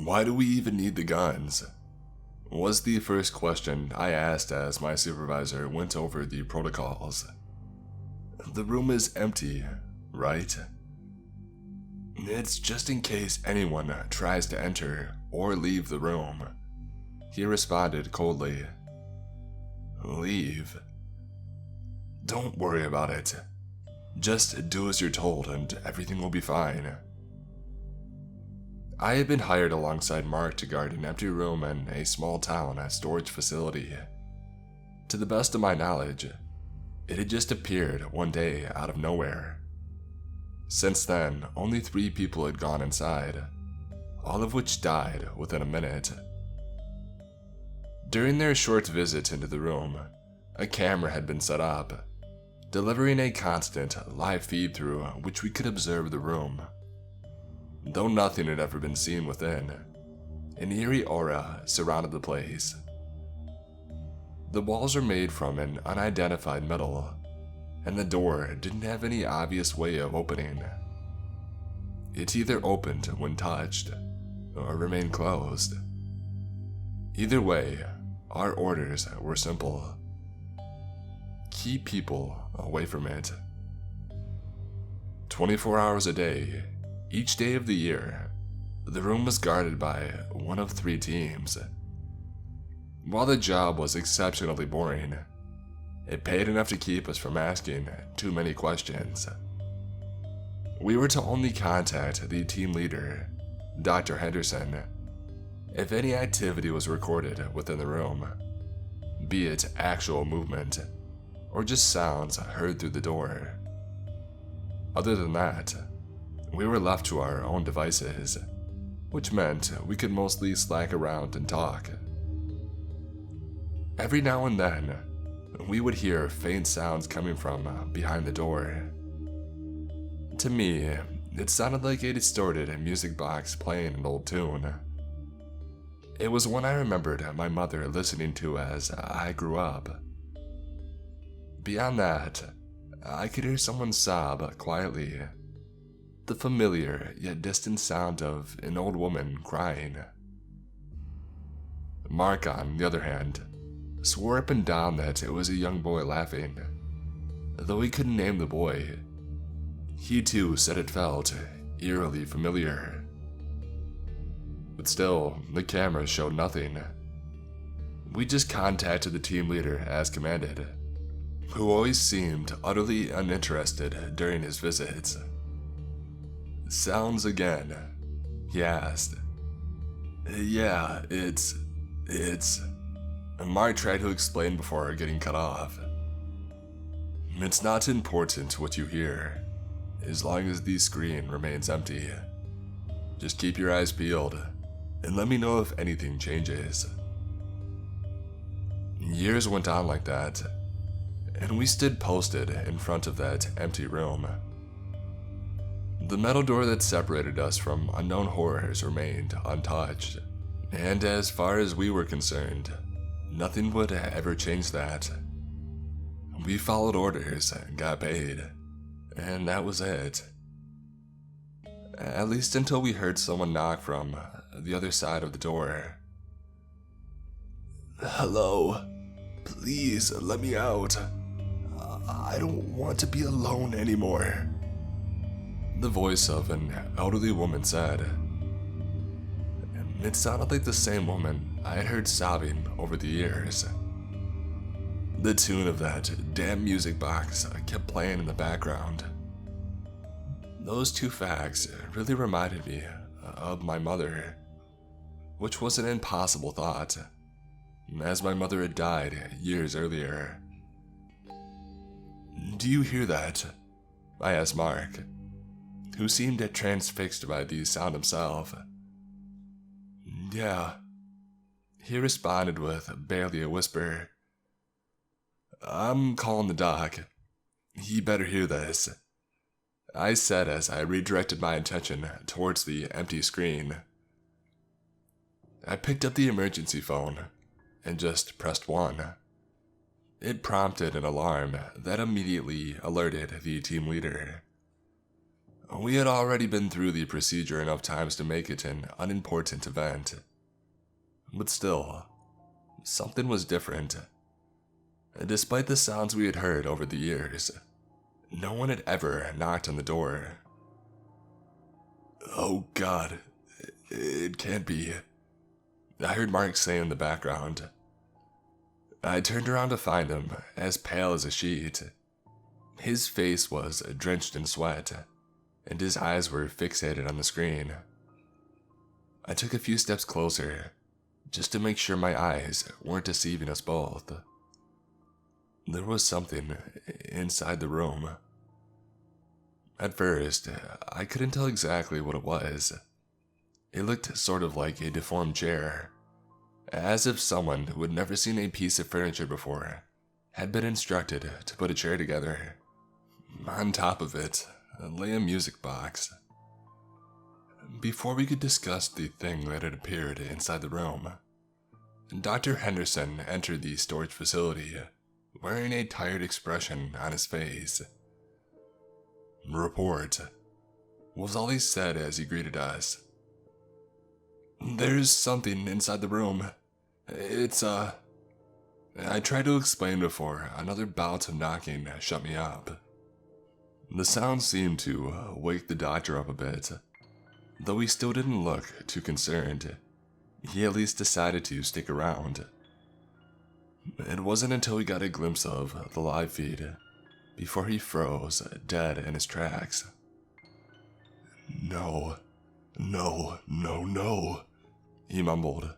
Why do we even need the guns? Was the first question I asked as my supervisor went over the protocols. The room is empty, right? It's just in case anyone tries to enter or leave the room, he responded coldly. Leave? Don't worry about it. Just do as you're told and everything will be fine. I had been hired alongside Mark to guard an empty room in a small town storage facility. To the best of my knowledge, it had just appeared one day out of nowhere. Since then, only 3 people had gone inside, all of which died within a minute. During their short visit into the room, a camera had been set up, delivering a constant live feed through which we could observe the room. Though nothing had ever been seen within, an eerie aura surrounded the place. The walls were made from an unidentified metal, and the door didn't have any obvious way of opening. It either opened when touched, or remained closed. Either way, our orders were simple. Keep people away from it. 24 hours a day, each day of the year, the room was guarded by one of 3 teams. While the job was exceptionally boring, it paid enough to keep us from asking too many questions. We were to only contact the team leader, Dr. Henderson, if any activity was recorded within the room, be it actual movement or just sounds heard through the door. Other than that, we were left to our own devices, which meant we could mostly slack around and talk. Every now and then, we would hear faint sounds coming from behind the door. To me, it sounded like a distorted music box playing an old tune. It was one I remembered my mother listening to as I grew up. Beyond that, I could hear someone sob quietly, the familiar yet distant sound of an old woman crying. Mark, on the other hand, swore up and down that it was a young boy laughing, though he couldn't name the boy. He too said it felt eerily familiar. But still, the cameras showed nothing. We just contacted the team leader as commanded, who always seemed utterly uninterested during his visits. Sounds again? He asked. Yeah, it's... Mark tried to explain before getting cut off. It's not important what you hear, as long as the screen remains empty. Just keep your eyes peeled, and let me know if anything changes. Years went on like that, and we stood posted in front of that empty room. The metal door that separated us from unknown horrors remained untouched, and as far as we were concerned, nothing would ever change that. We followed orders and got paid, and that was it. At least until we heard someone knock from the other side of the door. Hello, please let me out. I don't want to be alone anymore, the voice of an elderly woman said. It sounded like the same woman I had heard sobbing over the years. The tune of that damn music box kept playing in the background. Those 2 facts really reminded me of my mother, which was an impossible thought, as my mother had died years earlier. Do you hear that? I asked Mark, who seemed transfixed by the sound himself. Yeah, he responded with barely a whisper. I'm calling the doc. He better hear this, I said as I redirected my attention towards the empty screen. I picked up the emergency phone and just pressed 1. It prompted an alarm that immediately alerted the team leader. We had already been through the procedure enough times to make it an unimportant event. But still, something was different. Despite the sounds we had heard over the years, no one had ever knocked on the door. "Oh God, it can't be," I heard Mark say in the background. I turned around to find him, as pale as a sheet. His face was drenched in sweat, and his eyes were fixated on the screen. I took a few steps closer, just to make sure my eyes weren't deceiving us both. There was something inside the room. At first, I couldn't tell exactly what it was. It looked sort of like a deformed chair, as if someone who had never seen a piece of furniture before had been instructed to put a chair together. On top of it lay a music box. Before we could discuss the thing that had appeared inside the room, Dr. Henderson entered the storage facility, wearing a tired expression on his face. "Report," was all he said as he greeted us. "There's something inside the room. It's, I tried to explain before another bout of knocking shut me up." The sound seemed to wake the doctor up a bit. Though he still didn't look too concerned, he at least decided to stick around. It wasn't until we got a glimpse of the live feed before he froze dead in his tracks. No, he mumbled.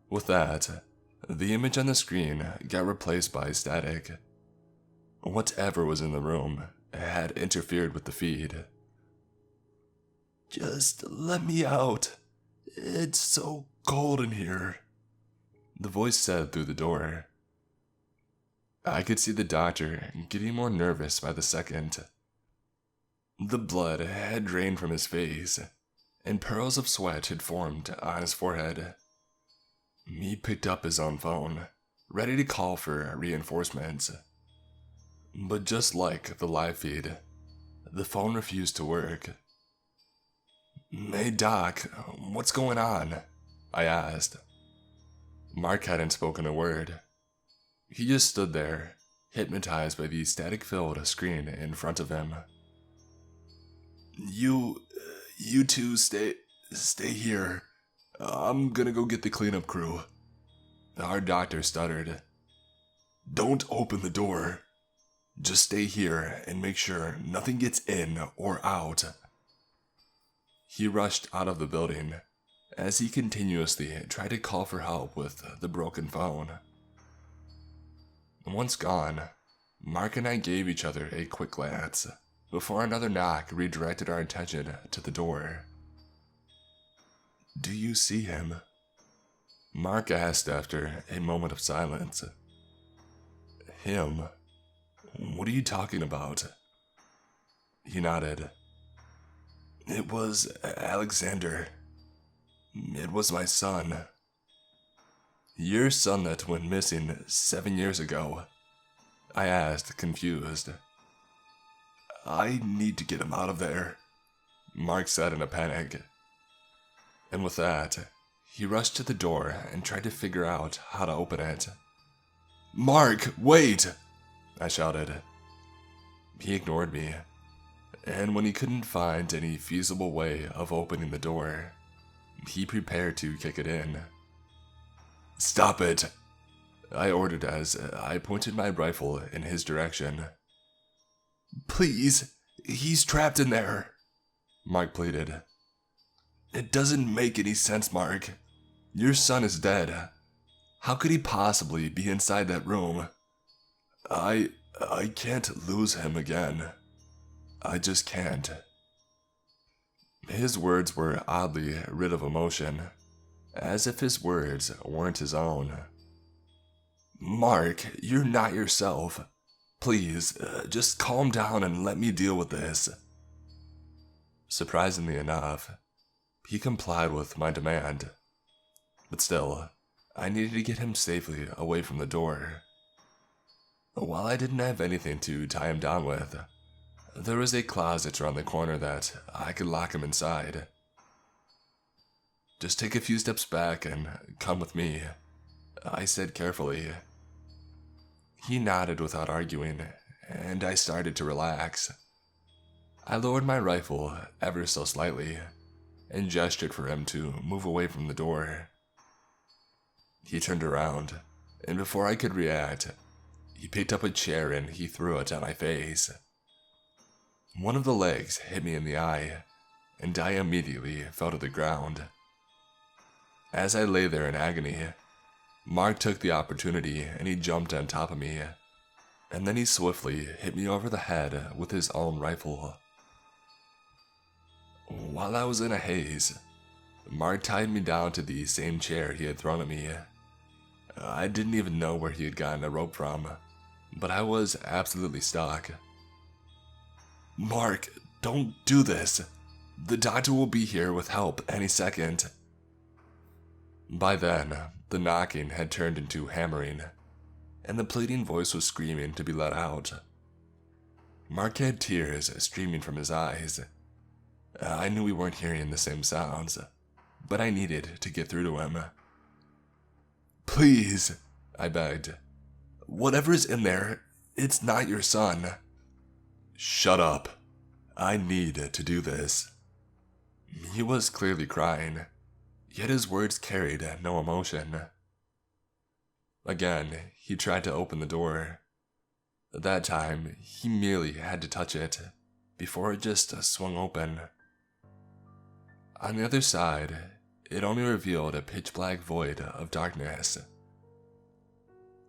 With that, the image on the screen got replaced by static. Whatever was in the room had interfered with the feed. "Just let me out. It's so cold in here," the voice said through the door. I could see the doctor getting more nervous by the second. The blood had drained from his face, and pearls of sweat had formed on his forehead. He picked up his own phone, ready to call for reinforcements. But just like the live feed, the phone refused to work. "Hey Doc, what's going on?" I asked. Mark hadn't spoken a word. He just stood there, hypnotized by the static-filled screen in front of him. You two stay here. I'm gonna go get the cleanup crew," our doctor stuttered. "Don't open the door. Just stay here and make sure nothing gets in or out." He rushed out of the building as he continuously tried to call for help with the broken phone. Once gone, Mark and I gave each other a quick glance before another knock redirected our attention to the door. "Do you see him?" Mark asked after a moment of silence. "Him? What are you talking about?" He nodded. "It was Alexander. It was my son." "Your son that went missing 7 years ago?" I asked, confused. "I need to get him out of there," Mark said in a panic. And with that, he rushed to the door and tried to figure out how to open it. "Mark, wait!" I shouted. He ignored me, and when he couldn't find any feasible way of opening the door, he prepared to kick it in. "Stop it!" I ordered as I pointed my rifle in his direction. "Please, he's trapped in there," Mark pleaded. "It doesn't make any sense, Mark. Your son is dead. How could he possibly be inside that room? I can't lose him again. I just can't." His words were oddly rid of emotion, as if his words weren't his own. "Mark, you're not yourself. Please, just calm down and let me deal with this." Surprisingly enough, he complied with my demand. But still, I needed to get him safely away from the door. While I didn't have anything to tie him down with, There was a closet around the corner that I could lock him inside. "Just take a few steps back and come with me," I said carefully. He nodded without arguing, and I started to relax. I lowered my rifle ever so slightly and gestured for him to move away from the door. He turned around, and before I could react, he picked up a chair and he threw it at my face. One of the legs hit me in the eye, and I immediately fell to the ground. As I lay there in agony, Mark took the opportunity and he jumped on top of me, and then he swiftly hit me over the head with his own rifle. While I was in a haze, Mark tied me down to the same chair he had thrown at me. I didn't even know where he had gotten a rope from, but I was absolutely stuck. "Mark, don't do this. The doctor will be here with help any second." By then, the knocking had turned into hammering, and the pleading voice was screaming to be let out. Mark had tears streaming from his eyes. I knew we weren't hearing the same sounds, but I needed to get through to him. "Please," I begged. "Whatever's in there, it's not your son." "Shut up. I need to do this." He was clearly crying, yet his words carried no emotion. Again, he tried to open the door. That time, he merely had to touch it before it just swung open. On the other side, it only revealed a pitch-black void of darkness.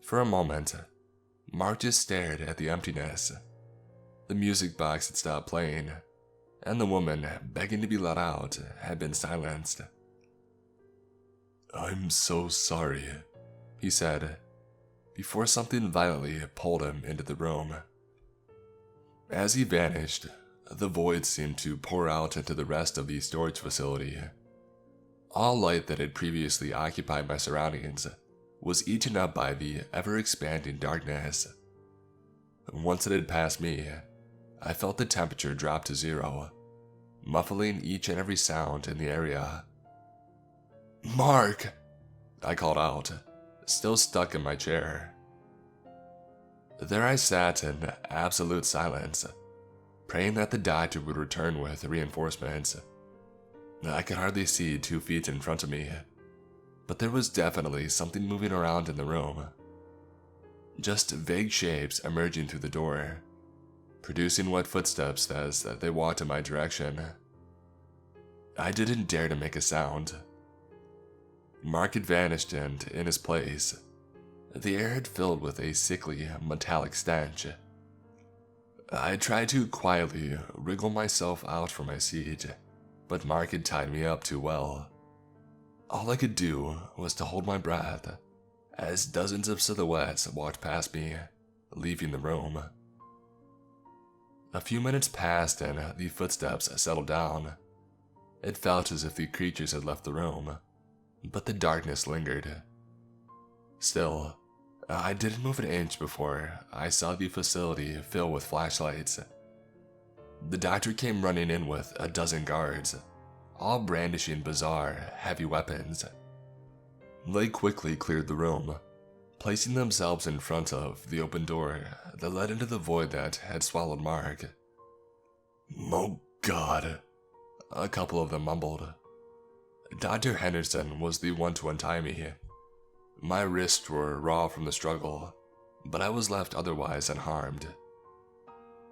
For a moment, Mark just stared at the emptiness. The music box had stopped playing, and the woman begging to be let out had been silenced. "I'm so sorry," he said, before something violently pulled him into the room. As he vanished, the void seemed to pour out into the rest of the storage facility. All light that had previously occupied my surroundings was eaten up by the ever-expanding darkness. Once it had passed me, I felt the temperature drop to 0, muffling each and every sound in the area. "Mark!" I called out, still stuck in my chair. There I sat in absolute silence, praying that the doctor would return with reinforcements. I could hardly see 2 feet in front of me, but there was definitely something moving around in the room. Just vague shapes emerging through the door, producing wet footsteps as they walked in my direction. I didn't dare to make a sound. Mark had vanished, and in his place, the air had filled with a sickly, metallic stench. I tried to quietly wriggle myself out from my seat, but Mark had tied me up too well. All I could do was to hold my breath as dozens of silhouettes walked past me, leaving the room. A few minutes passed and the footsteps settled down. It felt as if the creatures had left the room, but the darkness lingered. Still, I didn't move an inch before I saw the facility fill with flashlights. The doctor came running in with a dozen guards, all brandishing bizarre, heavy weapons. They quickly cleared the room, placing themselves in front of the open door that led into the void that had swallowed Mark. "Oh God," a couple of them mumbled. Dr. Henderson was the one to untie me. My wrists were raw from the struggle, but I was left otherwise unharmed.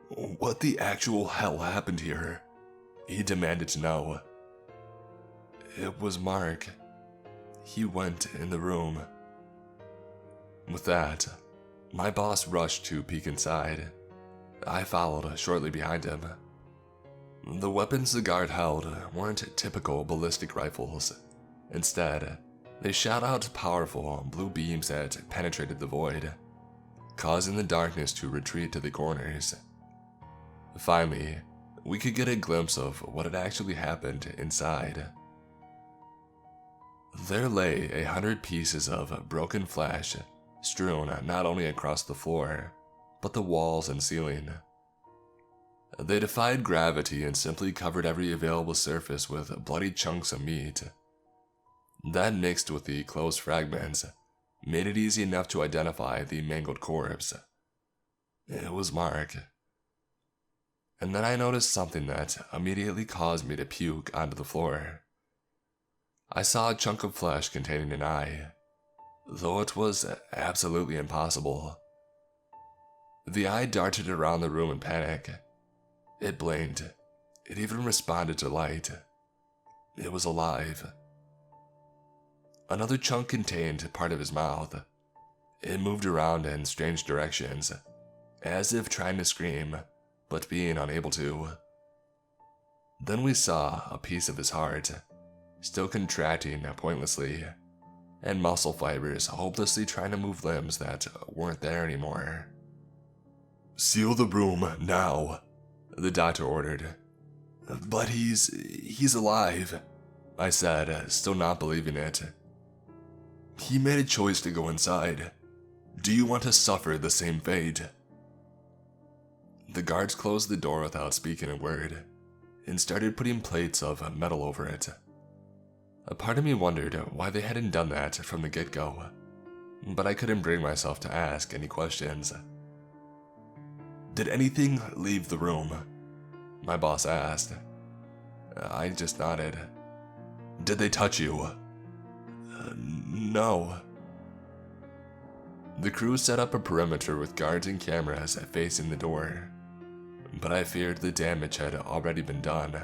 "What the actual hell happened here?" he demanded to know. "It was Mark. He went in the room." With that, my boss rushed to peek inside. I followed shortly behind him. The weapons the guard held weren't typical ballistic rifles. Instead, they shot out powerful blue beams that penetrated the void, causing the darkness to retreat to the corners. Finally, we could get a glimpse of what had actually happened inside. There lay 100 pieces of broken flesh strewn not only across the floor, but the walls and ceiling. They defied gravity and simply covered every available surface with bloody chunks of meat. That, mixed with the closed fragments, made it easy enough to identify the mangled corpse. It was Mark. And then I noticed something that immediately caused me to puke onto the floor. I saw a chunk of flesh containing an eye, though it was absolutely impossible. The eye darted around the room in panic. It blinked. It even responded to light. It was alive. Another chunk contained part of his mouth. It moved around in strange directions, as if trying to scream, but being unable to. Then we saw a piece of his heart, still contracting pointlessly, and muscle fibers hopelessly trying to move limbs that weren't there anymore. "Seal the room, now," the doctor ordered. "But he's alive," I said, still not believing it. "He made a choice to go inside. Do you want to suffer the same fate?" The guards closed the door without speaking a word, and started putting plates of metal over it. A part of me wondered why they hadn't done that from the get-go, but I couldn't bring myself to ask any questions. "Did anything leave the room?" my boss asked. I just nodded. "Did they touch you?" "No." The crew set up a perimeter with guards and cameras facing the door, but I feared the damage had already been done.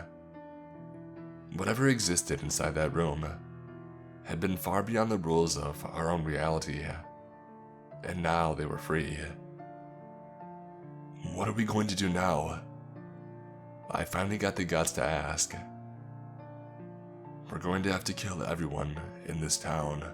Whatever existed inside that room had been far beyond the rules of our own reality, and now they were free. "What are we going to do now?" I finally got the guts to ask. "We're going to have to kill everyone in this town."